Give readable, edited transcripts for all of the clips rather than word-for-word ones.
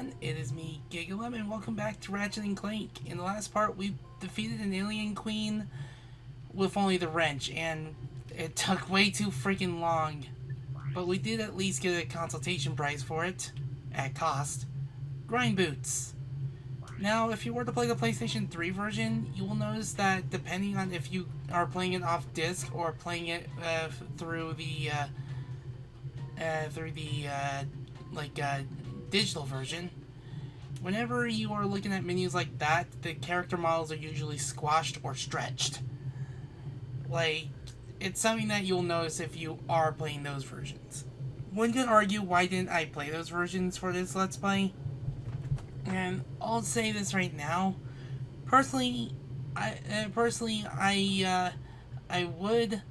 everyone, it is me, Gigalem, and welcome back to Ratchet Clank. In the last part, we defeated an alien queen with only the wrench, and it took way too freaking long. But we did at least get a consultation prize for it, at cost. Grind boots. Now, if you were to play the PlayStation 3 version, you will notice that depending on if you are playing it off disc or playing it through the digital version, whenever you are looking at menus like that, the character models are usually squashed or stretched. Like, it's something that you'll notice if you are playing those versions. One could argue, why didn't I play those versions for this Let's Play? And I'll say this right now. Personally, I would,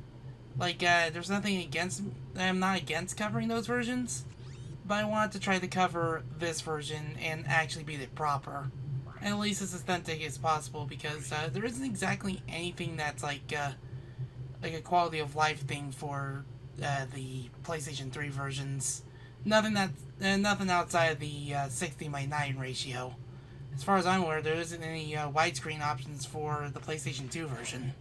there's nothing against, I'm not against covering those versions, but I wanted to try to cover this version and actually beat it proper, and at least as authentic as possible, because there isn't exactly anything that's like a quality of life thing for the PlayStation 3 versions. Nothing outside of the 60:9 ratio. As far as I'm aware, there isn't any widescreen options for the PlayStation 2 version.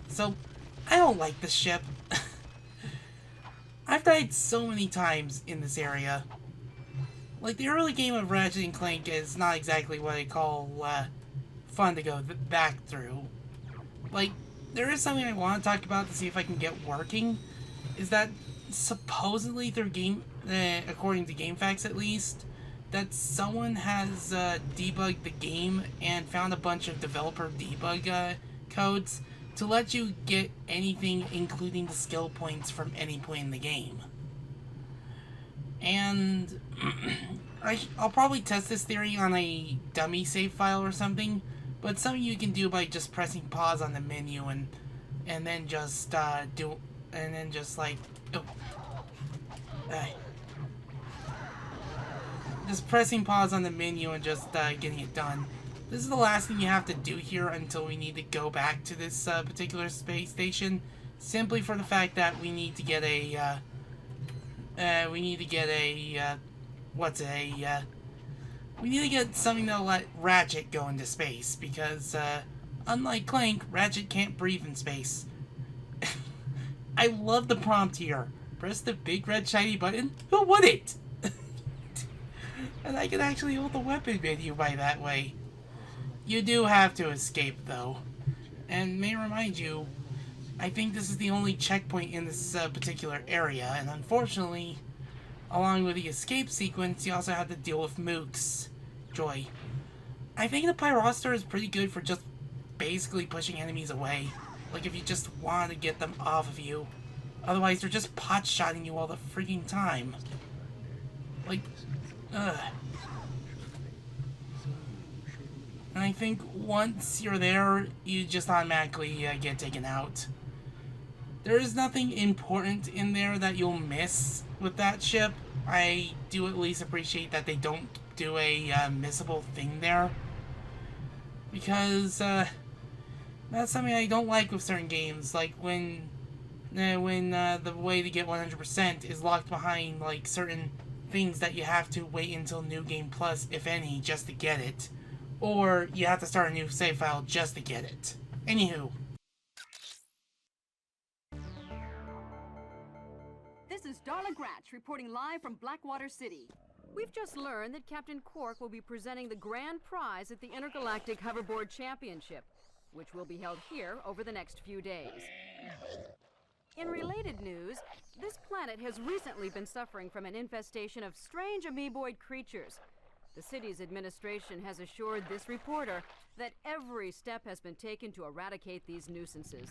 So I don't like this ship. I've died so many times in this area. Like, the early game of Ratchet & Clank is not exactly what I call fun to go back through. Like, there is something I want to talk about to see if I can get working, is that supposedly through according to GameFAQs at least, that someone has debugged the game and found a bunch of developer debug codes to let you get anything, including the skill points, from any point in the game. And I'll probably test this theory on a dummy save file or something, but it's something you can do by just pressing pause on the menu and then just just pressing pause on the menu and just getting it done. This is the last thing you have to do here until we need to go back to this particular space station, simply for the fact that we need to get something that'll let Ratchet go into space, because unlike Clank, Ratchet can't breathe in space. I love the prompt here. Press the big red shiny button. Who wouldn't? And I can actually hold the weapon menu by that way. You do have to escape, though. And may I remind you, I think this is the only checkpoint in this particular area, and unfortunately, along with the escape sequence, you also have to deal with mooks. Joy. I think the Pyroster is pretty good for just basically pushing enemies away. Like, if you just want to get them off of you. Otherwise, they're just pot-shotting you all the freaking time. Like, ugh. And I think once you're there, you just automatically get taken out. There is nothing important in there that you'll miss with that ship. I do at least appreciate that they don't do a missable thing there, because that's something I don't like with certain games. Like when the way to get 100% is locked behind like certain things that you have to wait until New Game Plus, if any, just to get it. Or you have to start a new save file just to get it. Anywho. This is Darla Gratch reporting live from Blackwater City. We've just learned that Captain Qwark will be presenting the grand prize at the Intergalactic Hoverboard Championship, which will be held here over the next few days. In related news, this planet has recently been suffering from an infestation of strange amoeboid creatures. The city's administration has assured this reporter that every step has been taken to eradicate these nuisances.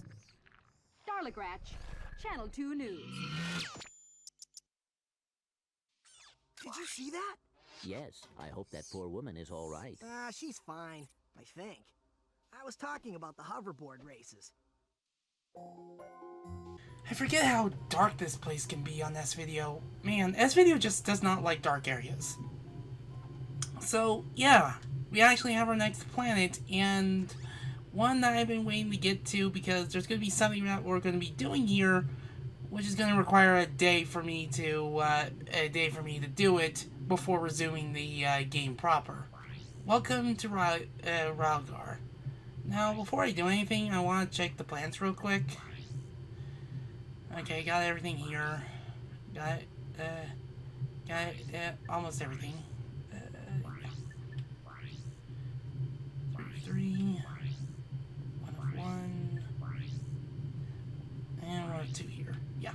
Darla Gratch, Channel 2 News. Did you see that? Yes, I hope that poor woman is all right. She's fine, I think. I was talking about the hoverboard races. I forget how dark this place can be on S-Video. Man, S-Video just does not like dark areas. So, yeah, we actually have our next planet, and one that I've been waiting to get to, because there's going to be something that we're going to be doing here which is going to require a day for me to do it before resuming the game proper. Welcome to Ralgar. Now, before I do anything, I want to check the plants real quick. Okay, got everything here. Got almost everything. Three, 1 of 1, and 1 of 2 here. Yeah.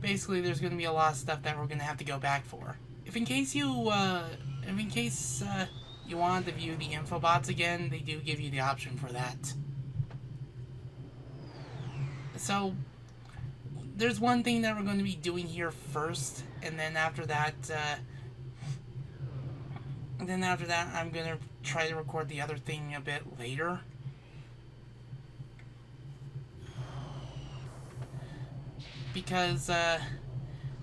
Basically, there's going to be a lot of stuff that we're going to have to go back for. If in case you wanted to view the infobots again, they do give you the option for that. So, there's one thing that we're going to be doing here first, and then after that, I'm going to try to record the other thing a bit later. Because, that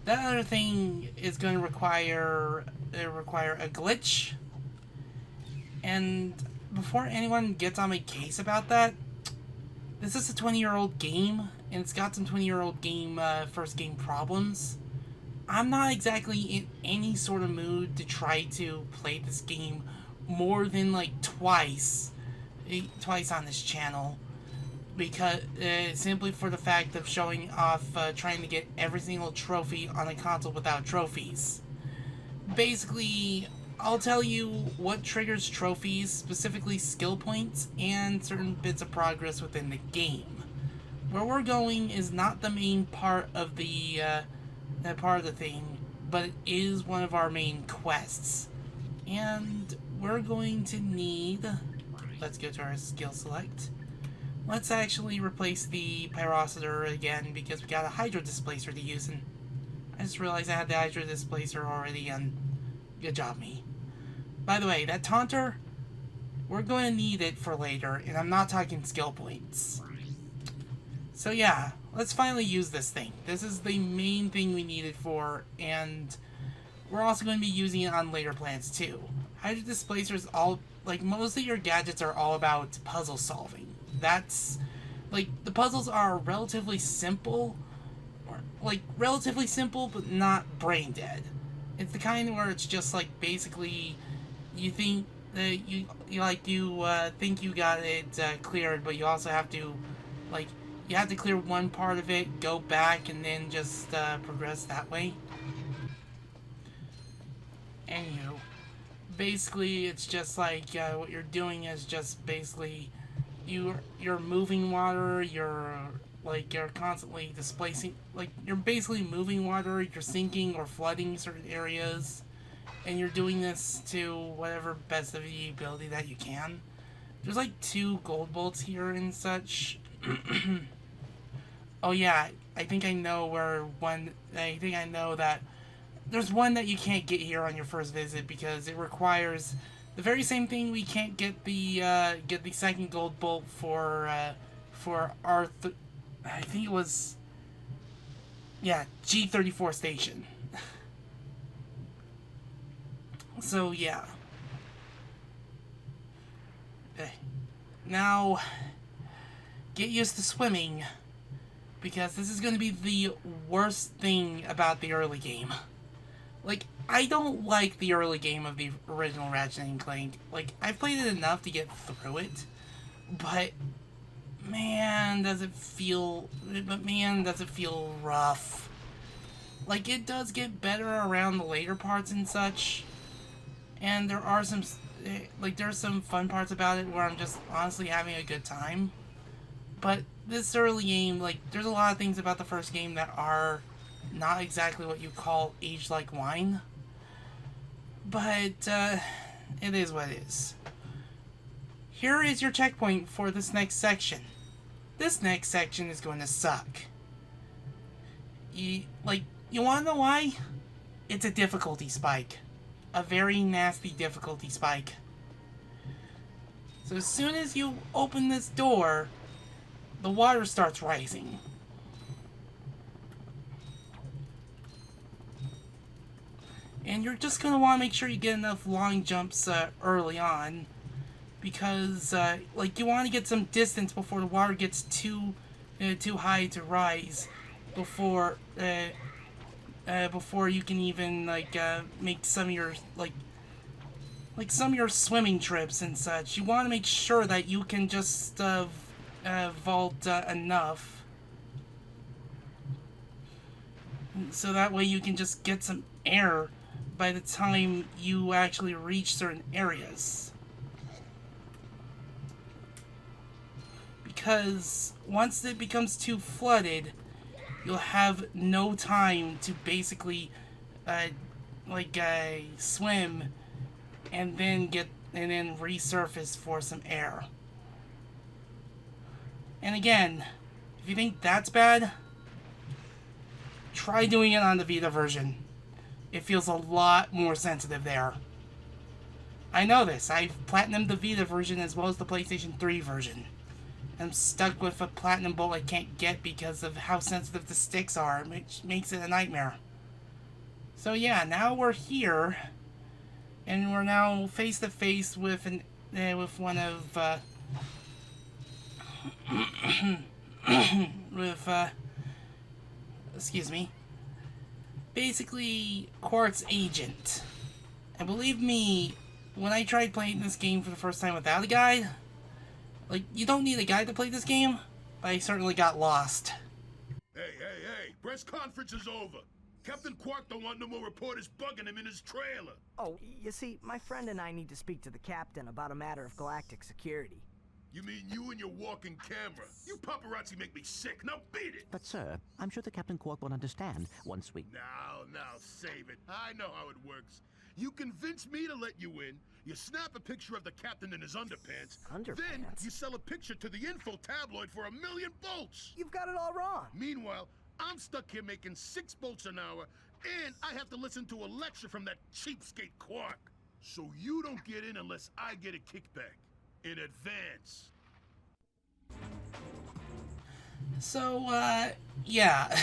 other thing is going to require a glitch. And before anyone gets on my case about that, this is a 20-year-old game, and it's got some 20-year-old game, first game problems. I'm not exactly in any sort of mood to try to play this game more than like twice on this channel, because simply for the fact of showing off trying to get every single trophy on a console without trophies. Basically, I'll tell you what triggers trophies, specifically skill points and certain bits of progress within the game. Where we're going is not the main part of the thing, but it is one of our main quests. And we're going to need... Let's go to our skill select. Let's actually replace the Pyrocitor again, because we got a Hydro Displacer to use, and I just realized I had the Hydro Displacer already, and good job, me. By the way, that Taunter, we're going to need it for later, and I'm not talking skill points. So yeah, let's finally use this thing. This is the main thing we need it for, and we're also going to be using it on later plans too. Hydro Displacers, most of your gadgets are all about puzzle solving. That's, the puzzles are relatively simple, but not brain dead. It's the kind where it's just, basically, you think that you think you got it cleared, but you also have to, you have to clear one part of it, go back, and then just progress that way. Anywho, basically, it's just what you're doing is just basically you're moving water, you're constantly displacing, you're basically moving water, you're sinking or flooding certain areas, and you're doing this to whatever best of the ability that you can. There's 2 gold bolts here and such. Oh yeah, I think I know that there's one that you can't get here on your first visit because it requires the very same thing we can't get the second gold bolt for our I think it was, yeah, G34 station. So yeah. Now get used to swimming, because this is going to be the worst thing about the early game. I don't like the early game of the original Ratchet and Clank. I've played it enough to get through it, but man, does it feel rough. It does get better around the later parts and such, and there are some fun parts about it where I'm just honestly having a good time. But this early game, there's a lot of things about the first game that are not exactly what you call aged like wine. But, it is what it is. Here is your checkpoint for this next section. This next section is going to suck. You wanna know why? It's a difficulty spike. A very nasty difficulty spike. So as soon as you open this door, the water starts rising. And you're just going to want to make sure you get enough long jumps early on, because you want to get some distance before the water gets too high to rise, before before you can even make some of your some of your swimming trips and such. You want to make sure that you can just vault enough, so that way you can just get some air by the time you actually reach certain areas. Because once it becomes too flooded, you'll have no time to basically swim and then resurface for some air. And again, if you think that's bad, try doing it on the Vita version. It feels a lot more sensitive there. I know this. I've platinumed the Vita version as well as the PlayStation 3 version. I'm stuck with a platinum bolt I can't get because of how sensitive the sticks are, which makes it a nightmare. So yeah, now we're here, and we're now face to face with one of excuse me, basically Qwarks' agent. And believe me, when I tried playing this game for the first time without a guide, you don't need a guide to play this game, but I certainly got lost. Hey, press conference is over. Captain Qwark don't want no more reporters bugging him in his trailer. Oh, you see, my friend and I need to speak to the captain about a matter of galactic security. You mean you and your walking camera? You paparazzi make me sick. Now beat it! But, sir, I'm sure the Captain Qwark will understand once we... Now, save it. I know how it works. You convince me to let you in, you snap a picture of the captain in his underpants, then you sell a picture to the info tabloid for $1 million bolts! You've got it all wrong! Meanwhile, I'm stuck here making 6 bolts an hour, and I have to listen to a lecture from that cheapskate Qwark. So you don't get in unless I get a kickback. In advance. So, yeah.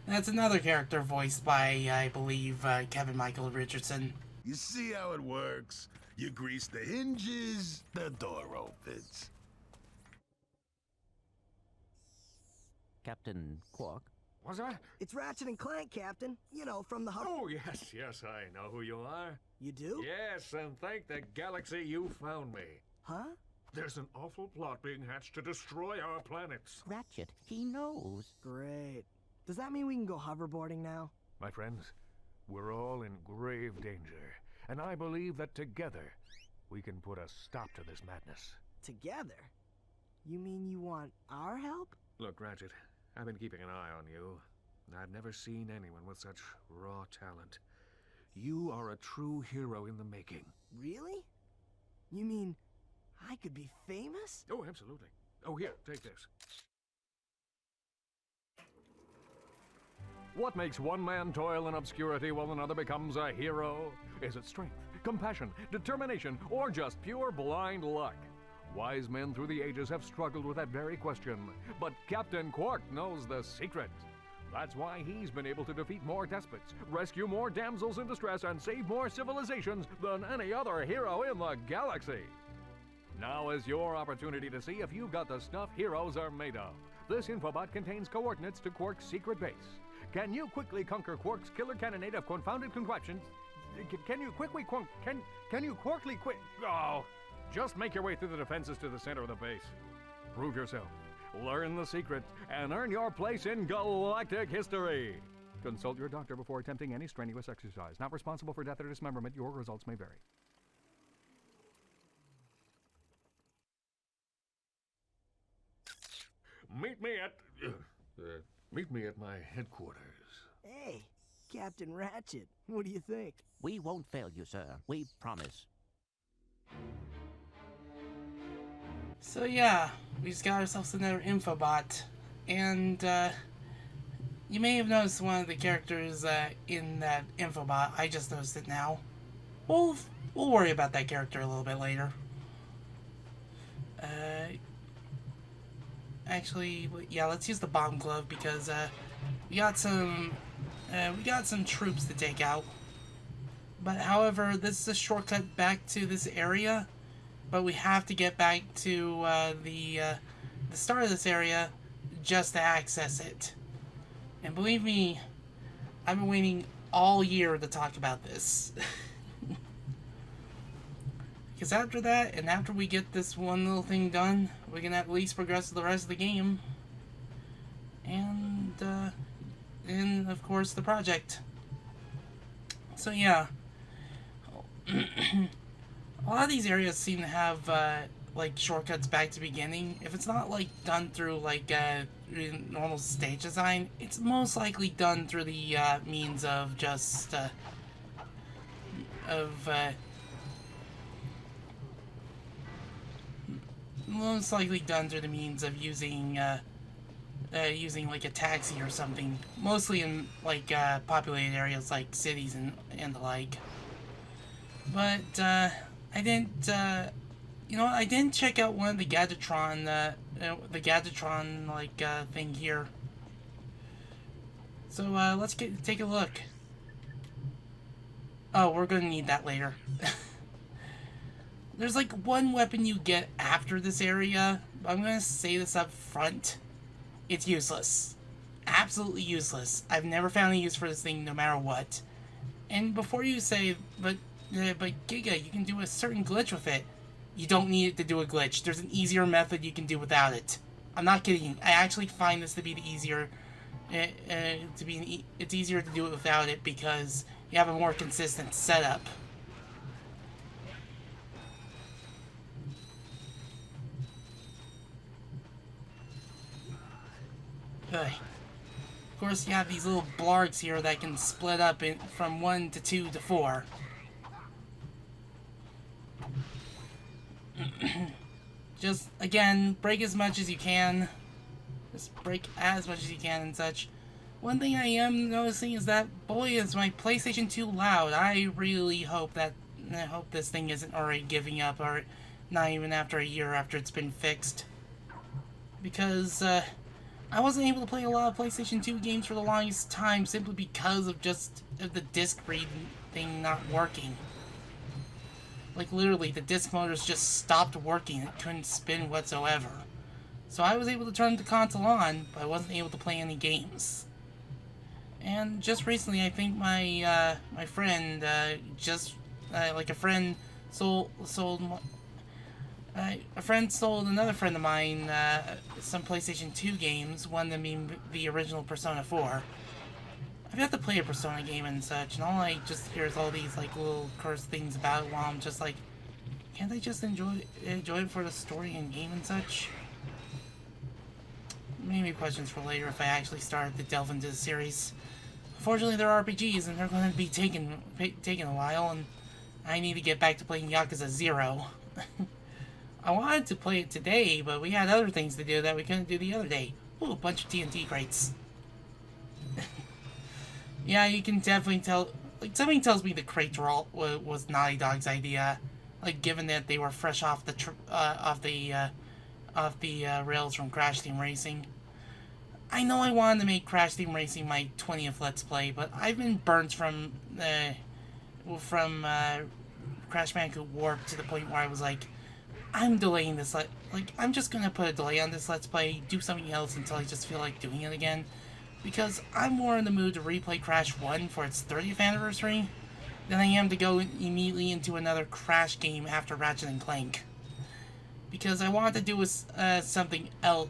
That's another character voiced by, I believe, Kevin Michael Richardson. You see how it works? You grease the hinges, the door opens. Captain Qwark? Was that? It's Ratchet and Clank, Captain. You know, from the hub. Oh, yes, I know who you are. You do? Yes, and thank the galaxy you found me. Huh? There's an awful plot being hatched to destroy our planets. Ratchet, he knows. Great. Does that mean we can go hoverboarding now? My friends, we're all in grave danger, and I believe that together we can put a stop to this madness. Together? You mean you want our help? Look, Ratchet, I've been keeping an eye on you, and I've never seen anyone with such raw talent. You are a true hero in the making. Really? You mean I could be famous? Oh, absolutely. Oh, here, take this. What makes one man toil in obscurity while another becomes a hero? Is it strength, compassion, determination, or just pure blind luck? Wise men through the ages have struggled with that very question, but Captain Qwark knows the secret. That's why he's been able to defeat more despots, rescue more damsels in distress, and save more civilizations than any other hero in the galaxy. Now is your opportunity to see if you've got the stuff heroes are made of. This infobot contains coordinates to Qwark's secret base. Can you quickly conquer Qwark's killer cannonade of confounded contraptions? Can you Qwarkly quick? Oh, just make your way through the defenses to the center of the base. Prove yourself, learn the secret, and earn your place in galactic history. Consult your doctor before attempting any strenuous exercise. Not responsible for death or dismemberment. Your results may vary. Meet me at my headquarters. Hey, Captain Ratchet, what do you think? We won't fail you, sir. We promise. So yeah, we just got ourselves another infobot, and you may have noticed one of the characters in that infobot. I just noticed it now. We'll worry about that character a little bit later. Actually, yeah, let's use the bomb glove because we got some troops to take out. But however, this is a shortcut back to this area. But we have to get back to the start of this area just to access it. And believe me, I've been waiting all year to talk about this. Because after that, and after we get this one little thing done, we can at least progress to the rest of the game. And of course, the project. So yeah. A lot of these areas seem to have, like, shortcuts back to beginning. If it's not, like, done through, like, normal stage design, it's most likely done through the, means of just, most likely done through the means of using, using, like, a taxi or something. Mostly in, like, populated areas like cities and the like. But, I didn't, you know what, I didn't check out one of the Gadgetron, like, thing here. So, let's take a look. Oh, we're gonna need that later. There's, like, one weapon you get after this area. I'm gonna say this up front. It's useless. Absolutely useless. I've never found a use for this thing no matter what. And before you say, but Giga, you can do a certain glitch with it. You don't need it to do a glitch. There's an easier method you can do without it. I'm not kidding. I actually find this to be the easier, it's easier to do it without it because you have a more consistent setup. Of course, you have these little blargs here that can split up from 1 to 2 to 4. Just, again, break as much as you can. Just break as much as you can and such. One thing I am noticing is that, boy, is my PlayStation 2 loud. I really hope this thing isn't already giving up, or not even after a year after it's been fixed. Because, I wasn't able to play a lot of PlayStation 2 games for the longest time simply because of the disc read thing not working. Like, literally, the disc motors just stopped working. It couldn't spin whatsoever. So I was able to turn the console on, but I wasn't able to play any games. And just recently, I think my friend, a friend sold another friend of mine some PlayStation 2 games, one of them being the original Persona 4. I've got to play a Persona game and such, and all I just hear is all these, like, little cursed things about it while I'm just like, can't I just enjoy it for the story and game and such? Maybe questions for later if I actually start to delve into the series. Unfortunately, they're RPGs, and they're going to be taking a while, and I need to get back to playing Yakuza 0. I wanted to play it today, but we had other things to do that we couldn't do the other day. Ooh, a bunch of TNT crates. Yeah, you can definitely tell. Like, something tells me the crates was Naughty Dog's idea. Like, given that they were fresh off the rails from Crash Team Racing. I know I wanted to make Crash Team Racing my 20th Let's Play, but I've been burnt from Crash Bandicoot Warp to the point where I was like, I'm delaying this. I'm just gonna put a delay on this Let's Play, do something else until I just feel like doing it again. Because I'm more in the mood to replay Crash 1 for its 30th anniversary than I am to go immediately into another Crash game after Ratchet and Clank. Because I want to do something else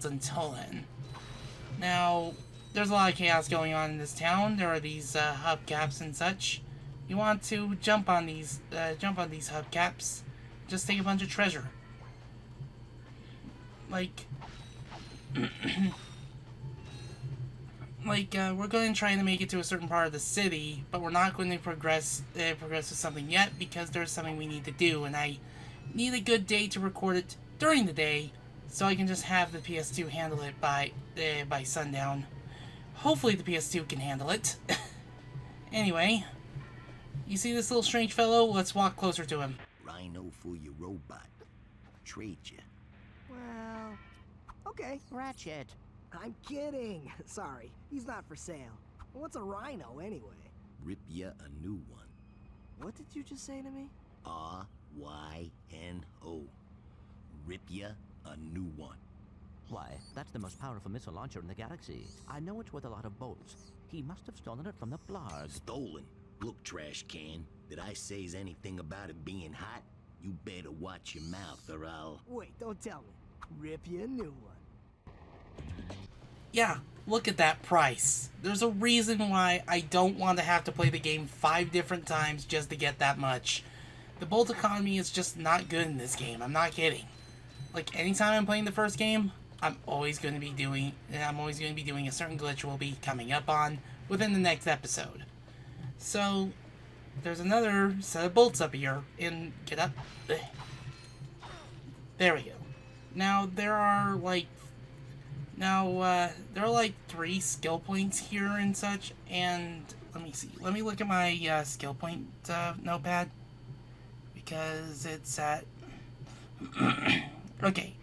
until then. Now, there's a lot of chaos going on in this town. There are these hubcaps and such. You want to jump on these hubcaps. Just take a bunch of treasure. Like, we're going to try to make it to a certain part of the city, but we're not going to progress with something yet because there's something we need to do, and I need a good day to record it during the day, so I can just have the PS2 handle it by sundown. Hopefully the PS2 can handle it. Anyway, you see this little strange fellow? Let's walk closer to him. Rhino for your robot. Trade you. Well, okay. Ratchet. I'm kidding. Sorry, he's not for sale. What's a rhino anyway? Rip ya a new one. What did you just say to me? R-Y-N-O. Rip ya a new one. Why, that's the most powerful missile launcher in the galaxy. I know it's worth a lot of bolts. He must have stolen it from the Blarg. Stolen? Look, trash can. Did I say anything about it being hot? You better watch your mouth or I'll... Wait, don't tell me. Rip you a new one. Yeah, look at that price. There's a reason why I don't want to have to play the game 5 different times just to get that much. The bolt economy is just not good in this game. I'm not kidding. Like, anytime I'm playing the first game, I'm always going to be doing a certain glitch we'll be coming up on within the next episode. So, there's another set of bolts up here, and get up. There we go. Now, there are like 3 skill points here and such, and let me see. Let me look at my skill point notepad, because it's at... Okay.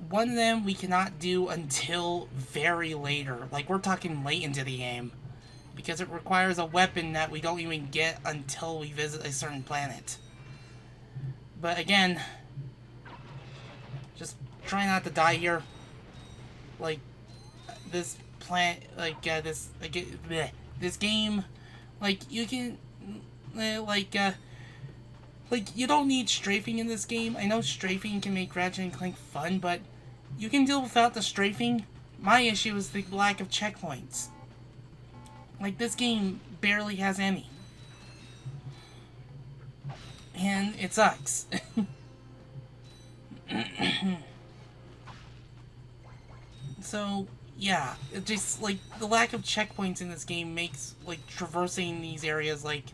One of them we cannot do until very later. Like, we're talking late into the game. Because it requires a weapon that we don't even get until we visit a certain planet. But again, just try not to die here. Like, this this game, like, you can, like, you don't need strafing in this game. I know strafing can make Ratchet & Clank fun, but you can deal without the strafing. My issue is the lack of checkpoints. Like, this game barely has any. And it sucks. So, yeah, it just, like, the lack of checkpoints in this game makes, like, traversing these areas, like,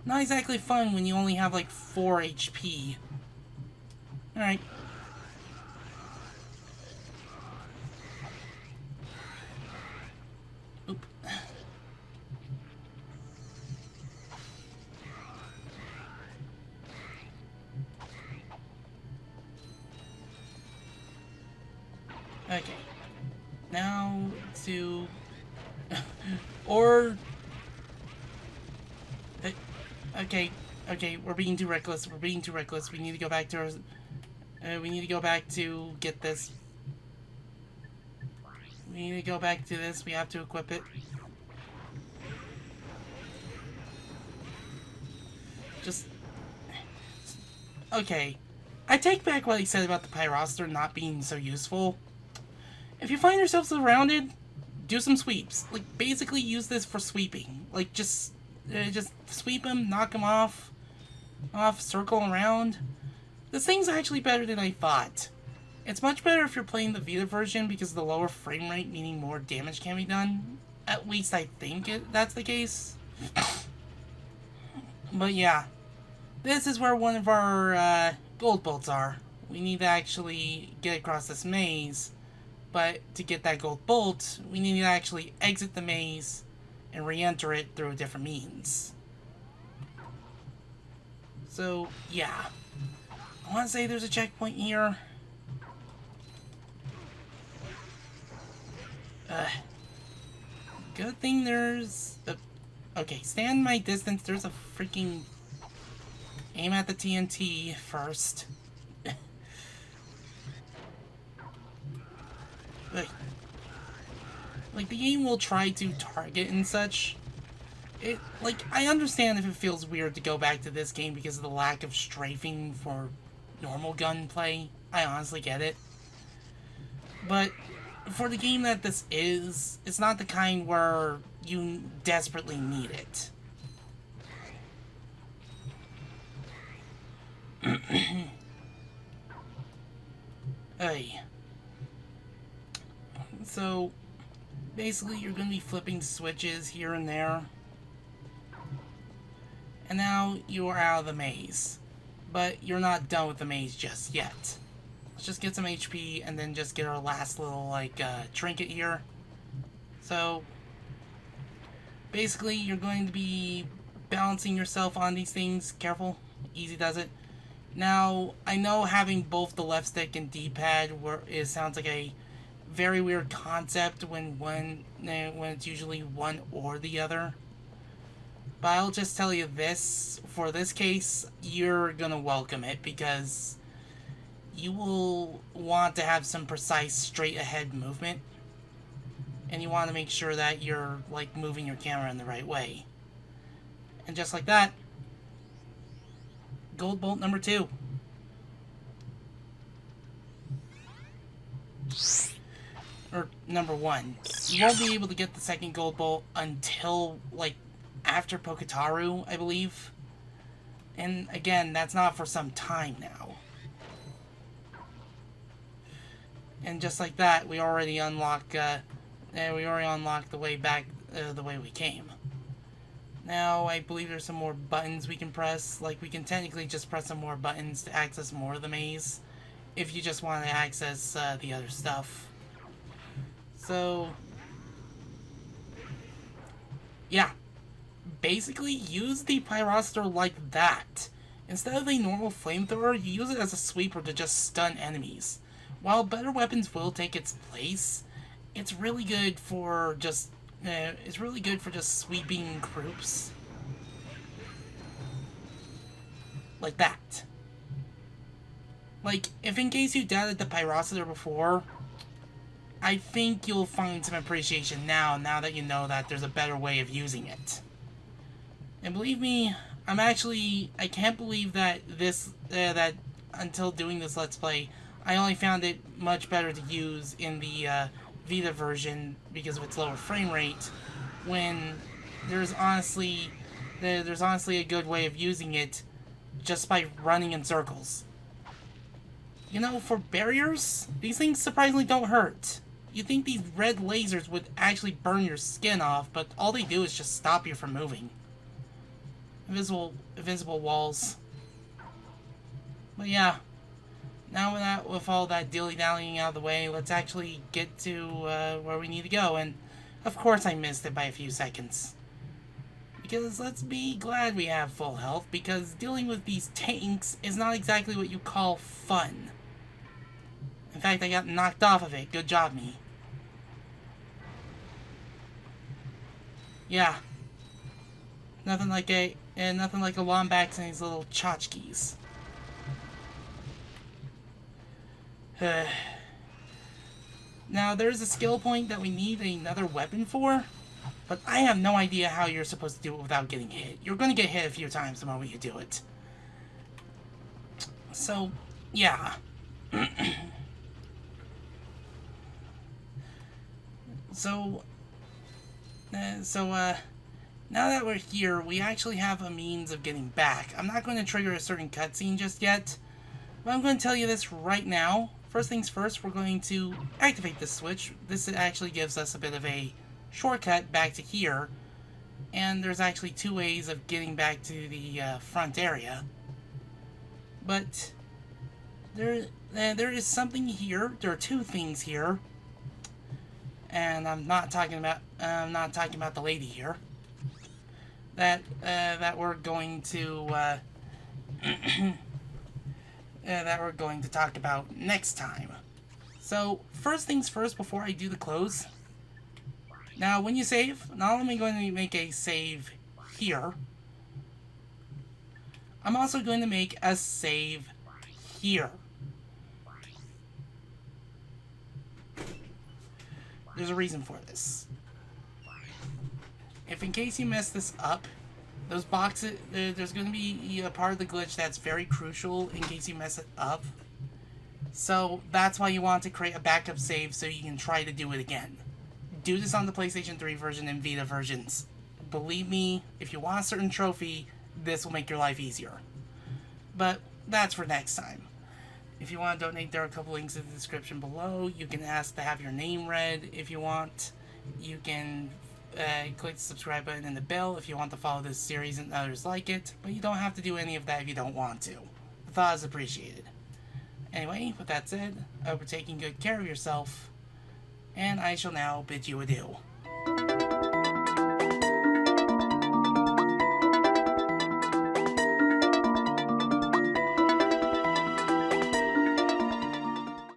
not exactly fun when you only have, like, 4 HP. Alright. Oop. Okay. Now to... or... Okay, we're being too reckless. We need to go back to our... we need to go back to get this. We need to go back to this. We have to equip it. Just... Okay. I take back what he said about the Pyroster not being so useful. If you find yourself surrounded, do some sweeps. Like, basically use this for sweeping. Like, just sweep him, knock him off, circle around. This thing's actually better than I thought. It's much better if you're playing the Vita version because of the lower frame rate, meaning more damage can be done. At least I think that's the case. But yeah, this is where one of our gold bolts are. We need to actually get across this maze. But to get that gold bolt, we need to actually exit the maze and re-enter it through a different means. So, yeah. I want to say there's a checkpoint here. Good thing there's... okay, stand my distance. There's a freaking... aim at the TNT first. Like, the game will try to target and such. I understand if it feels weird to go back to this game because of the lack of strafing for normal gunplay. I honestly get it. But for the game that this is, it's not the kind where you desperately need it. Hey. So, basically you're going to be flipping switches here and there. And now you are out of the maze. But you're not done with the maze just yet. Let's just get some HP and then just get our last little, like, trinket here. So, basically you're going to be balancing yourself on these things. Careful. Easy does it. Now, I know having both the left stick and D-pad sounds like a very weird concept when it's usually one or the other. But I'll just tell you this, for this case, you're gonna welcome it because you will want to have some precise straight ahead movement. And you want to make sure that you're, like, moving your camera in the right way. And just like that, gold bolt number 2. Or number 1. You won't be able to get the second gold bolt until, like, after Poketaru, I believe. And again, that's not for some time now. And just like that, we already unlock the way back, the way we came. Now, I believe there's some more buttons we can press. Like, we can technically just press some more buttons to access more of the maze, if you just want to access the other stuff. So, yeah. Basically, use the Pyrocenter like that. Instead of a normal flamethrower, you use it as a sweeper to just stun enemies. While better weapons will take its place, it's really good for just sweeping groups like that. Like, if in case you doubted the Pyrocenter before, I think you'll find some appreciation now that you know that there's a better way of using it. And believe me, I can't believe that that until doing this Let's Play, I only found it much better to use in the Vita version because of its lower frame rate, when there's honestly a good way of using it just by running in circles. You know, for barriers, these things surprisingly don't hurt. You'd think these red lasers would actually burn your skin off, but all they do is just stop you from moving. Invisible walls. But yeah, now with all that dilly-dallying out of the way, let's actually get to where we need to go. And of course I missed it by a few seconds. Because let's be glad we have full health, because dealing with these tanks is not exactly what you call fun. In fact, I got knocked off of it. Good job, me. Yeah. Nothing like a Lombax and his little tchotchkes. Now, there's a skill point that we need another weapon for, but I have no idea how you're supposed to do it without getting hit. You're going to get hit a few times the moment you do it. So, yeah. Now that we're here, we actually have a means of getting back. I'm not going to trigger a certain cutscene just yet, but I'm going to tell you this right now. First things first, we're going to activate this switch. This actually gives us a bit of a shortcut back to here, and there's actually 2 ways of getting back to the front area. But there is something here. There are 2 things here, and I'm not talking about the lady here. That we're going to that we're going to talk about next time. So first things first, before I do the close. Now, when you save, not only am I going to make a save here, I'm also going to make a save here. There's a reason for this. If in case you mess this up, those boxes, there's going to be a part of the glitch that's very crucial in case you mess it up. So that's why you want to create a backup save so you can try to do it again. Do this on the PlayStation 3 version and Vita versions. Believe me, if you want a certain trophy, this will make your life easier. But that's for next time. If you want to donate, there are a couple links in the description below. You can ask to have your name read if you want. You can click the subscribe button and the bell if you want to follow this series and others like it, but you don't have to do any of that if you don't want to. The thought is appreciated. Anyway, with that said, I hope you're taking good care of yourself, and I shall now bid you adieu.